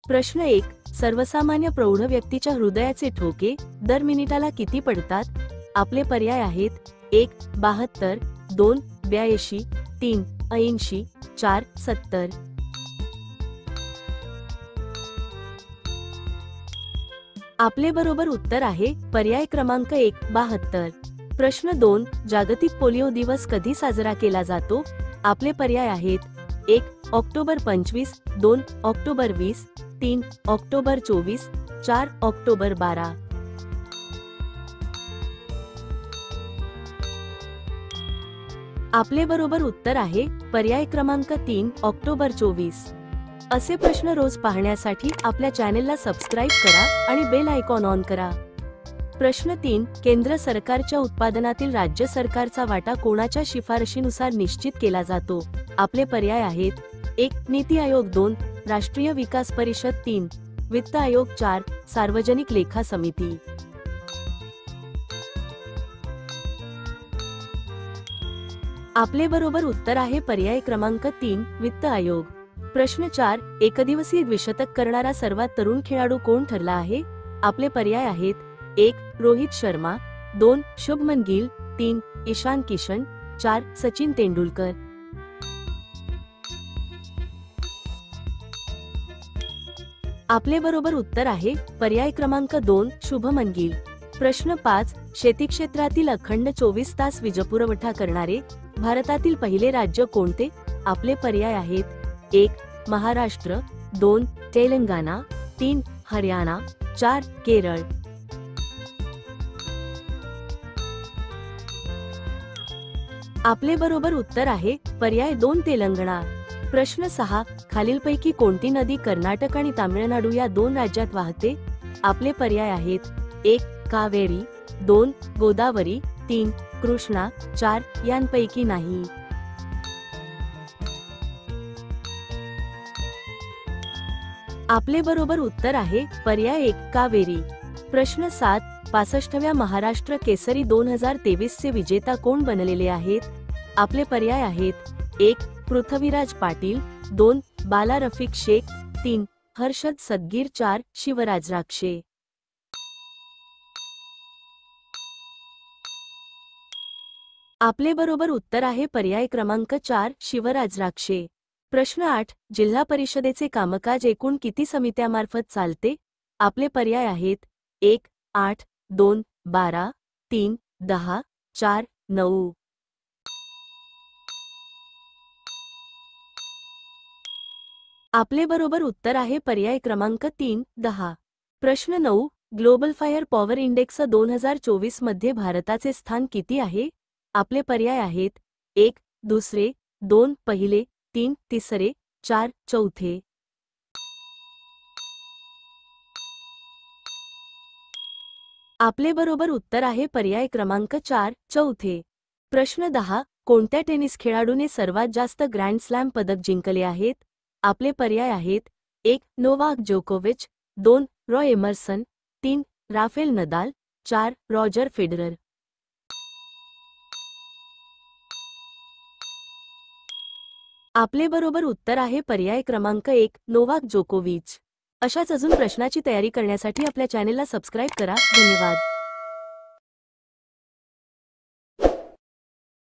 प्रश्न 1. सर्वसामान्य प्रौढ व्यक्तीच्या हृदयाचे ठोके दर मिनिटाला किती पडतात? आपले पर्याय आहेत: 1. 72, 2. 82, 3. 80, 4. 70. आपले बरोबर उत्तर आहे पर्याय क्रमांक 1. 72. प्रश्न 2. जागतिक पोलिओ दिवस कधी साजरा केला जातो? आपले पर्याय आहेत: 1. ऑक्टोबर 25, 2. ऑक्टोबर 20, 3. ऑक्टोबर 24, 4. ऑक्टोबर 12. आपले बरोबर उत्तर आहे पर्याय क्रमांक 3. ऑक्टोबर 24. असे प्रश्न रोज पाहण्यासाठी आपल्या चॅनेलला सबस्क्राईब करा आणि बेल आयकॉन ऑन करा. प्रश्न 3. केंद्र सरकारच्या उत्पादनातील राज्य सरकारचा वाटा कोणाच्या शिफारशीनुसार निश्चित केला जातो? आपले पर्याय आहेत: 1. नीती आयोग, 2. राष्ट्रीय विकास परिषद, 3. वित्त आयोग, 4. सार्वजनिक लेखा समिती. आपले बरोबर उत्तर आहे पर्याय क्रमांक 3. वित्त आयोग. प्रश्न 4. एकदिवसीय द्विशतक करणारा सर्वात तरुण खेळाडू कोण ठरला आहे? आपले पर्याय आहेत: 1. रोहित शर्मा, 2. शुभमन गिल, 3. ईशान किशन, 4. सचिन तेंडुलकर. आपले बरोबर उत्तर आहे पर्याय क्रमांक 2. शुभमन गिल. प्रश्न 5. शेती क्षेत्रातील अखंड 24 तास वीजपुरवठा करणारे भारतातील पहिले राज्य कोणते? आपले पर्याय आहेत: 1. महाराष्ट्र, 2. तेलंगणा, 3. हरियाणा, 4. केरळ. आपले बरोबर उत्तर आहे पर्याय 2. तेलंगणा. प्रश्न 6. खालीलपैकी कोणती नदी कर्नाटक आणि तामिळनाडू या 2 राज्यात वाहते? आपले पर्याय आहेत: 1. कावेरी, 2. गोदावरी, 3. कृष्णा, 4. यांपैकी नाही. आपले बरोबर उत्तर आहे पर्याय 1. कावेरी. प्रश्न 7. 65व्या महाराष्ट्र केसरी 2023 चे विजेता कोण बनलेले आहेत? आपले पर्याय आहेत: 1. पृथ्वीराज पाटील, 2. बाला रफिक शेख, 3. हर्षद सदगीर, 4. शिवराज राक्षे. आपले बरोबर उत्तर आहे पर्याय क्रमांक 4. शिवराज राक्षे. प्रश्न 8. जिल्हा परिषदेचे कामकाज एकूण किती समित्यामार्फत चालते? आपले पर्याय आहेत: 1. 8, 2. 12, 3. 10, 4. 9. आपले बरोबर उत्तर आहे पर्याय क्रमांक 3. 10. प्रश्न 9. ग्लोबल फायर पॉवर इंडेक्स 2024 मध्ये भारताचे स्थान किती आहे? आपले पर्याय आहेत: 1. दुसरे, 2. पहिले, 3. तिसरे, 4. चौथे. आपले बरोबर उत्तर आहे पर्याय क्रमांक 4. चौथे. प्रश्न 10. कोणत्या टेनिस खेळाडूने सर्वात जास्त ग्रँड स्लॅम पदक जिंकले आहेत? आपले पर्याय आहेत: 1. नोवाक जोकोविच, 2. Roy Emerson, 3. Rafael Nadal, 4. Roger Federer. आपले बरोबर उत्तर आहे पर्याय क्रमांक 1. नोवाक जोकोविच. अशाच अजून प्रश्नाची तयारी करण्यासाठी आपल्या चॅनेलला सबस्क्राईब करा. धन्यवाद.